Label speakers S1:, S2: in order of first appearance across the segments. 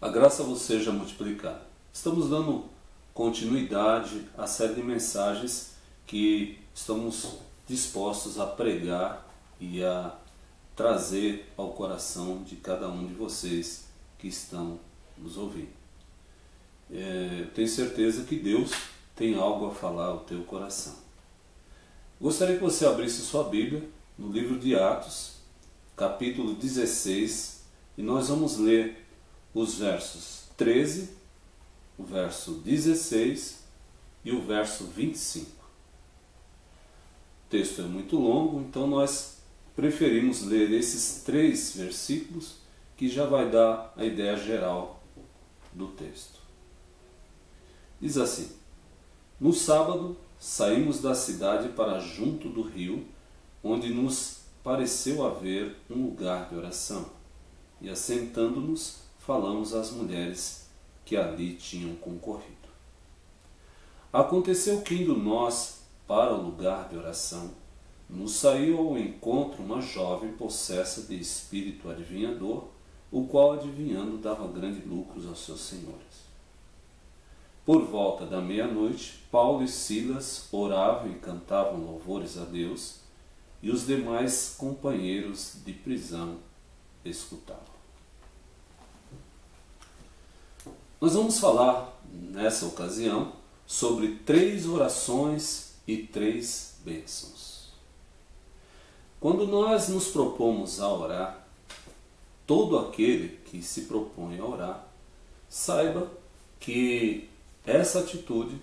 S1: A graça vos seja multiplicada. Estamos dando continuidade à série de mensagens que estamos dispostos a pregar e a trazer ao coração de cada um de vocês que estão nos ouvindo. Eu tenho certeza que Deus tem algo a falar ao teu coração. Gostaria que você abrisse sua Bíblia no livro de Atos, capítulo 16, e nós vamos ler os versos 13, o verso 16 e o verso 25. O texto é muito longo, então nós preferimos ler esses 3 versículos que já vai dar a ideia geral do texto. Diz assim: No sábado saímos da cidade para junto do rio, onde nos pareceu haver um lugar de oração, e assentando-nos falamos às mulheres que ali tinham concorrido. Aconteceu que, indo nós para o lugar de oração, nos saiu ao encontro uma jovem possessa de espírito adivinhador, o qual, adivinhando, dava grandes lucros aos seus senhores. Por volta da meia-noite, Paulo e Silas oravam e cantavam louvores a Deus, e os demais companheiros de prisão escutavam. Nós vamos falar, nessa ocasião, sobre 3 orações e 3 bênçãos. Quando nós nos propomos a orar, todo aquele que se propõe a orar, saiba que essa atitude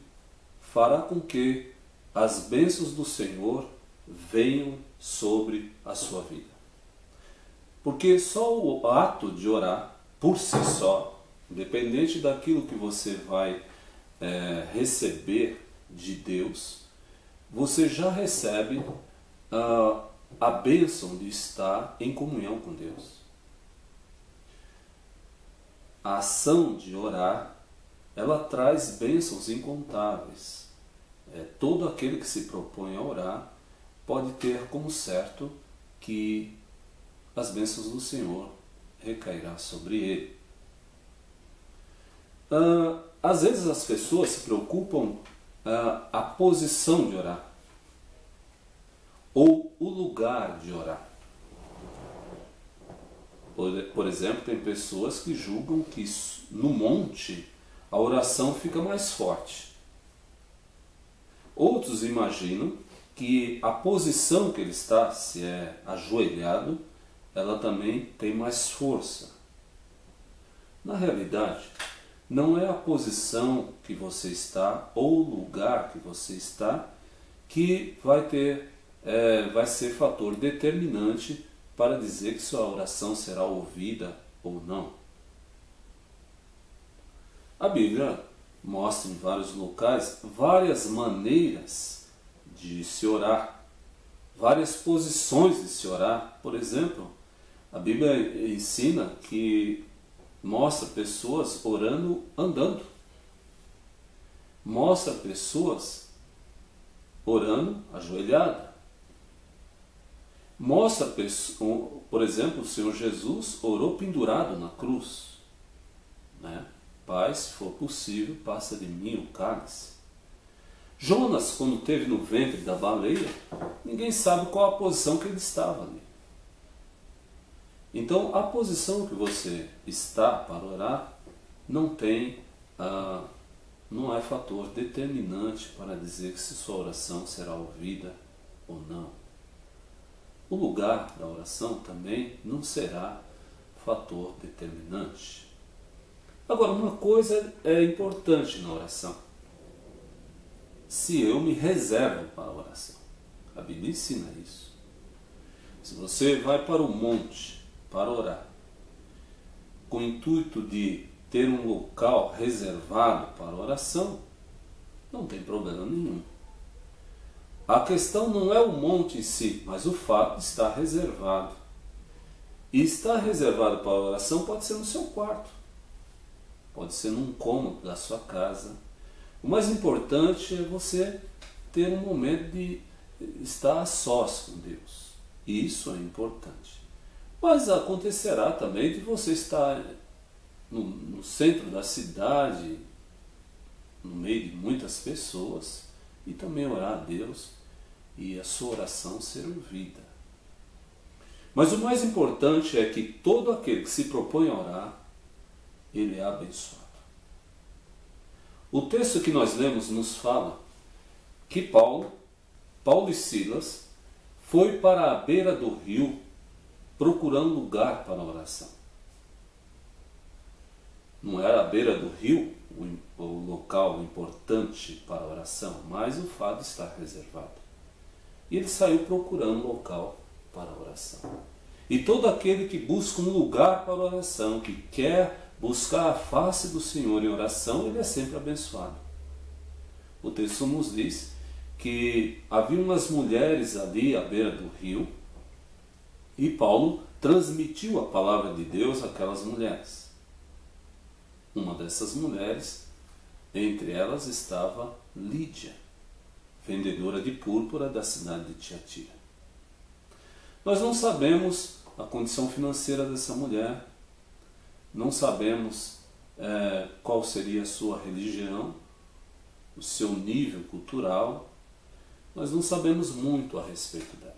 S1: fará com que as bênçãos do Senhor venham sobre a sua vida. Porque só o ato de orar, por si só, independente daquilo que você vai receber de Deus, você já recebe a bênção de estar em comunhão com Deus. A ação de orar, ela traz bênçãos incontáveis. Todo aquele que se propõe a orar pode ter como certo que as bênçãos do Senhor recairá sobre ele. Às vezes as pessoas se preocupam a posição de orar ou o lugar de orar. Por exemplo, tem pessoas que julgam que no monte a oração fica mais forte. Outros imaginam que a posição que ele está, se é ajoelhado, ela também tem mais força. Na realidade, não é a posição que você está ou o lugar que você está que vai ser fator determinante para dizer que sua oração será ouvida ou não. A Bíblia mostra em vários locais várias maneiras de se orar, várias posições de se orar. Por exemplo, a Bíblia ensina que mostra pessoas orando andando. Mostra pessoas orando ajoelhada. Mostra, por exemplo, o Senhor Jesus orou pendurado na cruz. Pai, se for possível, passa de mim o cálice. Jonas, quando esteve no ventre da baleia, ninguém sabe qual a posição que ele estava ali. Então, a posição que você está para orar não é fator determinante para dizer que se sua oração será ouvida ou não. O lugar da oração também não será fator determinante. Agora, uma coisa é importante na oração. Se eu me reservo para a oração. A Bíblia ensina isso. Se você vai para o monte para orar, com o intuito de ter um local reservado para a oração, não tem problema nenhum. A questão não é o monte em si, mas o fato de estar reservado. E estar reservado para a oração pode ser no seu quarto, pode ser num cômodo da sua casa. O mais importante é você ter um momento de estar a sós com Deus. Isso é importante. Mas acontecerá também de você estar no centro da cidade, no meio de muitas pessoas, e também orar a Deus e a sua oração ser ouvida. Mas o mais importante é que todo aquele que se propõe a orar, ele é abençoado. O texto que nós lemos nos fala que Paulo e Silas foi para a beira do rio procurando lugar para a oração. Não era a beira do rio o local importante para a oração, mas o fato está reservado. E ele saiu procurando local para a oração. E todo aquele que busca um lugar para a oração, que quer buscar a face do Senhor em oração, ele é sempre abençoado. O texto nos diz que havia umas mulheres ali à beira do rio e Paulo transmitiu a palavra de Deus àquelas mulheres. Uma dessas mulheres, entre elas estava Lídia, vendedora de púrpura da cidade de Tiatira. Nós não sabemos a condição financeira dessa mulher, não sabemos qual seria a sua religião, o seu nível cultural, nós não sabemos muito a respeito dela.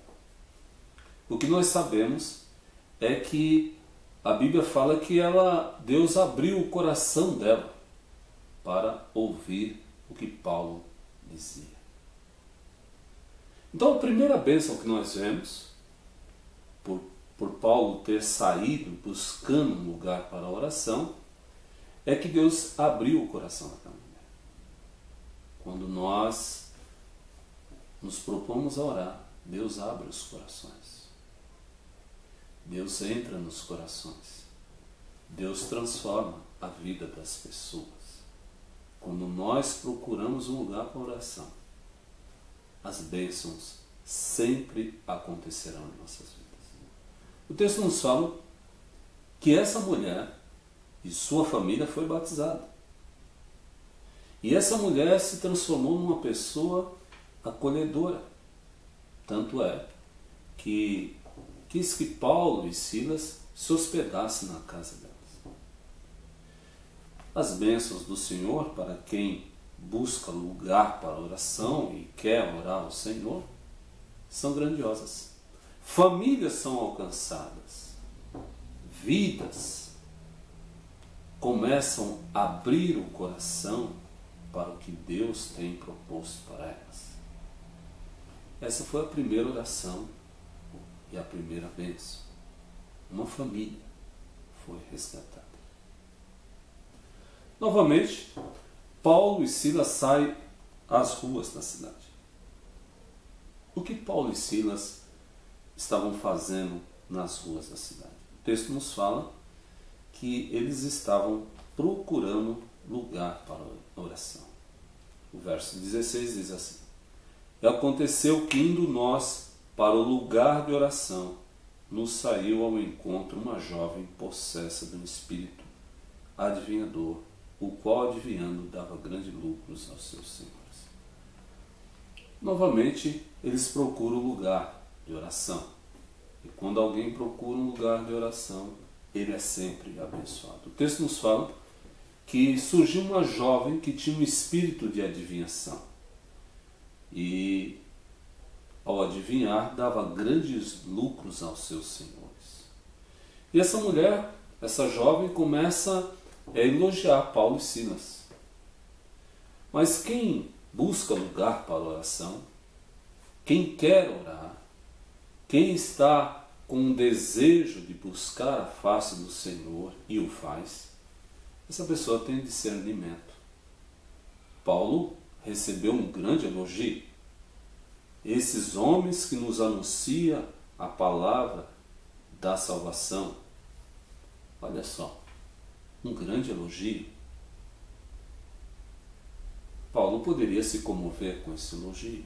S1: O que nós sabemos é que a Bíblia fala que Deus abriu o coração dela para ouvir o que Paulo dizia. Então a primeira bênção que nós vemos, por Paulo ter saído buscando um lugar para a oração, é que Deus abriu o coração daquela mulher. Quando nós nos propomos a orar, Deus abre os corações. Deus entra nos corações. Deus transforma a vida das pessoas. Quando nós procuramos um lugar para oração, as bênçãos sempre acontecerão em nossas vidas. O texto nos fala que essa mulher e sua família foi batizada. E essa mulher se transformou numa pessoa acolhedora. Tanto é que quis que Paulo e Silas se hospedassem na casa delas. As bênçãos do Senhor para quem busca lugar para a oração e quer orar ao Senhor são grandiosas. Famílias são alcançadas. Vidas começam a abrir o coração para o que Deus tem proposto para elas. Essa foi a primeira oração e a primeira bênção. Uma família foi resgatada. Novamente, Paulo e Silas saem às ruas da cidade. O que Paulo e Silas estavam fazendo nas ruas da cidade? O texto nos fala que eles estavam procurando lugar para a oração. O verso 16 diz assim: E aconteceu que, indo nós para o lugar de oração, nos saiu ao encontro uma jovem possessa de um espírito adivinhador, o qual, adivinhando, dava grandes lucros aos seus senhores. Novamente, eles procuram lugar de oração. E quando alguém procura um lugar de oração, ele é sempre abençoado. O texto nos fala que surgiu uma jovem que tinha um espírito de adivinhação. E, ao adivinhar, dava grandes lucros aos seus senhores. E essa mulher, essa jovem, começa a elogiar Paulo e Silas. Mas quem busca lugar para a oração, quem quer orar, quem está com um desejo de buscar a face do Senhor e o faz, essa pessoa tem discernimento. Paulo recebeu um grande elogio. Esses homens que nos anunciam a palavra da salvação, olha só, um grande elogio. Paulo poderia se comover com esse elogio,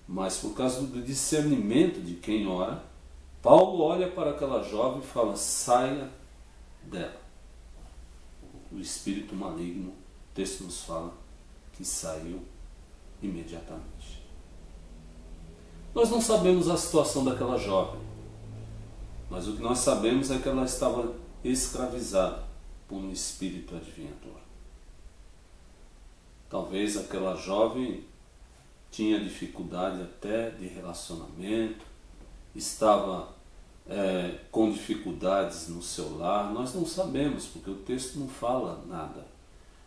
S1: mas por causa do discernimento de quem ora, Paulo olha para aquela jovem e fala: saia dela. O espírito maligno, o texto nos fala que saiu imediatamente. Nós não sabemos a situação daquela jovem, mas o que nós sabemos é que ela estava escravizada por um espírito adivinhador. Talvez aquela jovem tinha dificuldade até de relacionamento, estava com dificuldades no seu lar. Nós não sabemos, porque o texto não fala nada.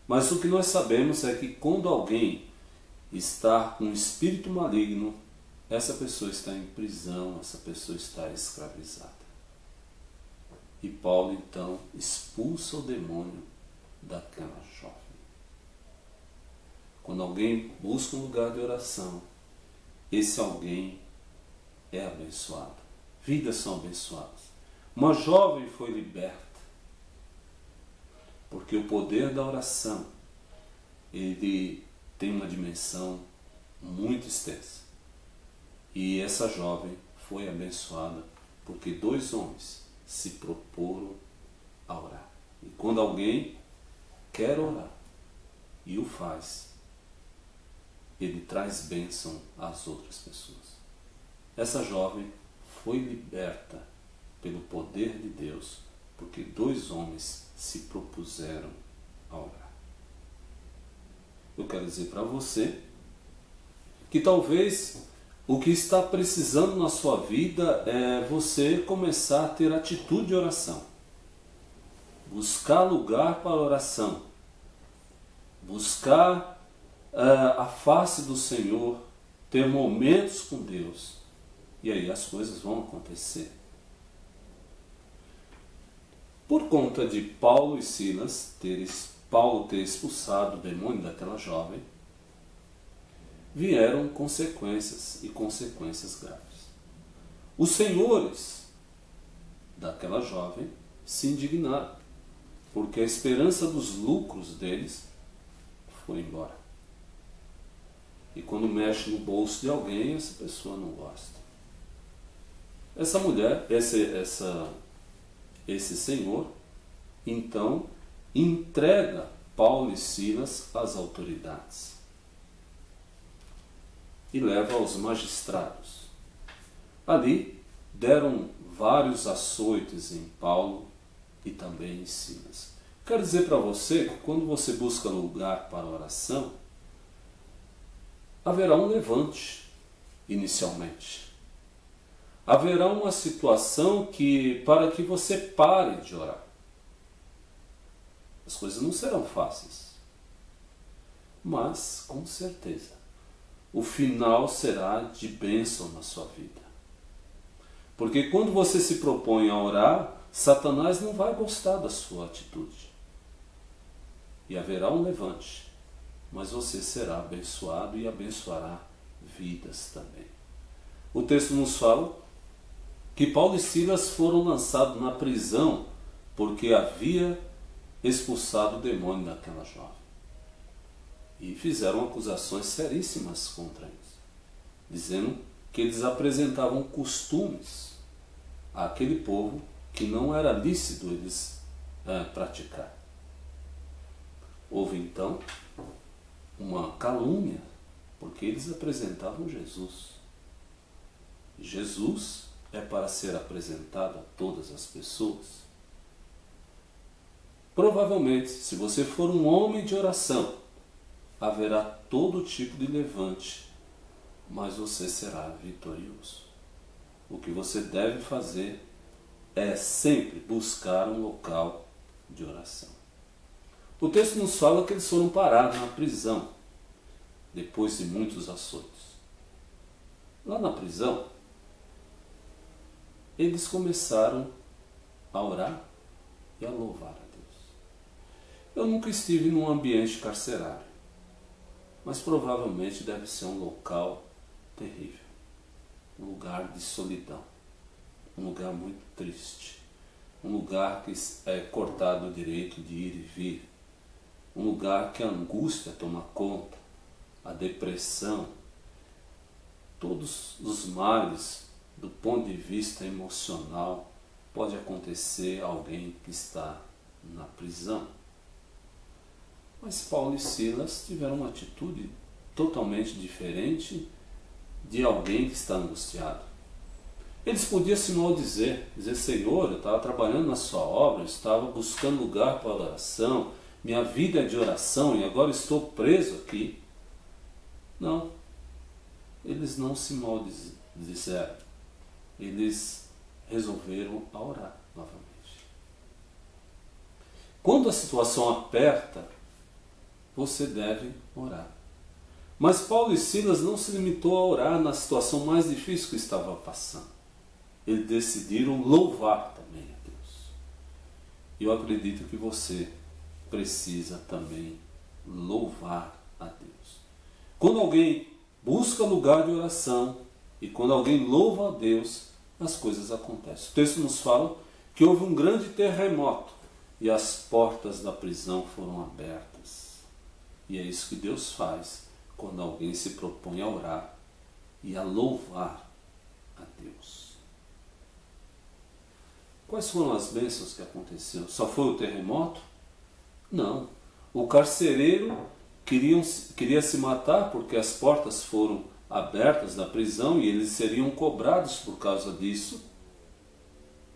S1: Mas o que nós sabemos é que quando alguém está com um espírito maligno, essa pessoa está em prisão, essa pessoa está escravizada. E Paulo então expulsa o demônio daquela jovem. Quando alguém busca um lugar de oração, esse alguém é abençoado. Vidas são abençoadas. Uma jovem foi liberta, porque o poder da oração, ele tem uma dimensão muito extensa. E essa jovem foi abençoada porque 2 homens se proporam a orar. E quando alguém quer orar e o faz, ele traz bênção às outras pessoas. Essa jovem foi liberta pelo poder de Deus, porque 2 homens se propuseram a orar. Eu quero dizer para você que talvez o que está precisando na sua vida é você começar a ter atitude de oração. Buscar lugar para oração. Buscar a face do Senhor. Ter momentos com Deus. E aí as coisas vão acontecer. Por conta de Paulo e Silas, Paulo ter expulsado o demônio daquela jovem, vieram consequências, e consequências graves. Os senhores daquela jovem se indignaram, porque a esperança dos lucros deles foi embora. E quando mexe no bolso de alguém, essa pessoa não gosta. Essa mulher, esse senhor, então, entrega Paulo e Silas às autoridades e leva aos magistrados. Ali deram vários açoites em Paulo e também em Silas. Quero dizer para você que quando você busca lugar para oração, haverá um levante inicialmente. Haverá uma situação para que você pare de orar. As coisas não serão fáceis, mas com certeza o final será de bênção na sua vida. Porque quando você se propõe a orar, Satanás não vai gostar da sua atitude. E haverá um levante, mas você será abençoado e abençoará vidas também. O texto nos fala que Paulo e Silas foram lançados na prisão porque havia expulsado o demônio daquela jovem. E fizeram acusações seríssimas contra eles, dizendo que eles apresentavam costumes àquele povo que não era lícito eles praticar. Houve então uma calúnia, porque eles apresentavam Jesus. Jesus é para ser apresentado a todas as pessoas. Provavelmente, se você for um homem de oração, haverá todo tipo de levante, mas você será vitorioso. O que você deve fazer é sempre buscar um local de oração. O texto nos fala que eles foram parados na prisão, depois de muitos açoites. Lá na prisão, eles começaram a orar e a louvar a Deus. Eu nunca estive num ambiente carcerário, mas provavelmente deve ser um local terrível, um lugar de solidão, um lugar muito triste, um lugar que é cortado o direito de ir e vir, um lugar que a angústia toma conta, a depressão, todos os males do ponto de vista emocional pode acontecer a alguém que está na prisão. Mas Paulo e Silas tiveram uma atitude totalmente diferente de alguém que está angustiado. Eles podiam se maldizer, dizer: Senhor, eu estava trabalhando na sua obra, eu estava buscando lugar para oração, minha vida é de oração e agora estou preso aqui. Não, eles não se maldizeram, eles resolveram orar novamente. Quando a situação aperta, você deve orar. Mas Paulo e Silas não se limitou a orar na situação mais difícil que estava passando. Eles decidiram louvar também a Deus. E eu acredito que você precisa também louvar a Deus. Quando alguém busca lugar de oração e quando alguém louva a Deus, as coisas acontecem. O texto nos fala que houve um grande terremoto e as portas da prisão foram abertas. E é isso que Deus faz quando alguém se propõe a orar e a louvar a Deus. Quais foram as bênçãos que aconteceram? Só foi o terremoto? Não. O carcereiro queria se matar porque as portas foram abertas da prisão e eles seriam cobrados por causa disso.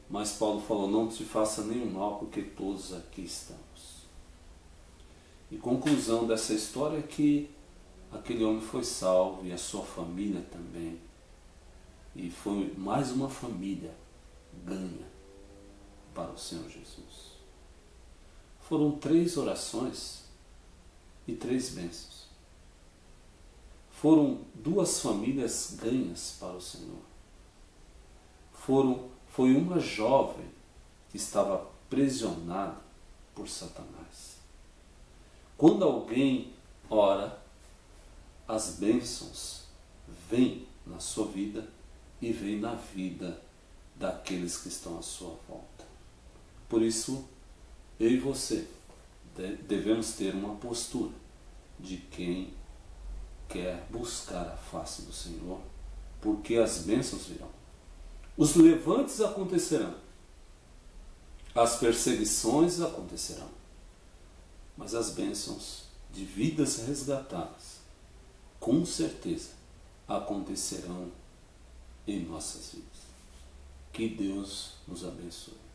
S1: Mas Paulo falou: não te faça nenhum mal, porque todos aqui estamos. E conclusão dessa história é que aquele homem foi salvo e a sua família também. E foi mais uma família ganha para o Senhor Jesus. Foram 3 orações e 3 bênçãos. Foram 2 famílias ganhas para o Senhor. Foi uma jovem que estava aprisionada por Satanás. Quando alguém ora, as bênçãos vêm na sua vida e vêm na vida daqueles que estão à sua volta. Por isso, eu e você devemos ter uma postura de quem quer buscar a face do Senhor, porque as bênçãos virão. Os levantes acontecerão, as perseguições acontecerão, mas as bênçãos de vidas resgatadas, com certeza, acontecerão em nossas vidas. Que Deus nos abençoe.